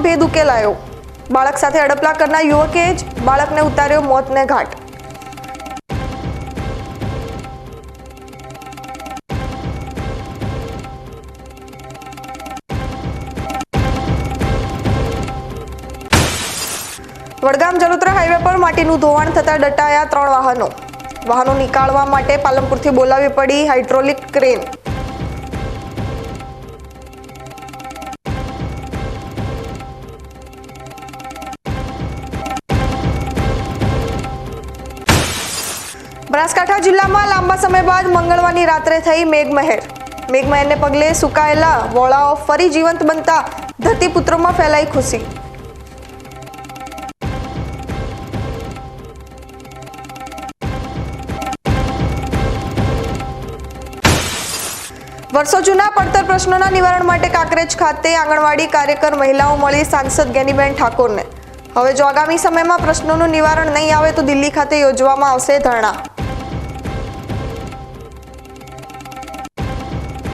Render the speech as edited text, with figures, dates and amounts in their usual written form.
ભેદ ઉકેલાયો। બાળક સાથે અડપલા કરનાર યુવકે જ બાળકને ઉતાર્યો મોતને ઘાટ। વડગામ જલોત્રા હાઈવે પર માટીનું ધોવાણ થતા દટાયા 3 વાહનો। વાહનો નીકાળવા માટે પાલનપુરથી બોલાવી પડી હાઇડ્રોલિક ક્રેન। બનાસકાંઠા જિલ્લામાં લાંબા સમય બાદ મંગળવારની રાત્રે થઈ મેઘમહેર। મેઘમહેરને પગલે સુકાયેલા વોળાઓ ફરી જીવંત બનતા ધરતીપુત્રોમાં ફેલાઈ ખુશી। વર્ષો જૂના પડતર પ્રશ્નોના નિવારણ માટે કાંકરેજ ખાતે આંગણવાડી કાર્યકર મહિલાઓ મળી સાંસદ જ્ઞાનીબેન ઠાકોરને। હવે જો આગામી સમયમાં પ્રશ્નોનું નિવારણ નહીં આવે તો દિલ્હી ખાતે યોજવામાં આવશે ધરણા।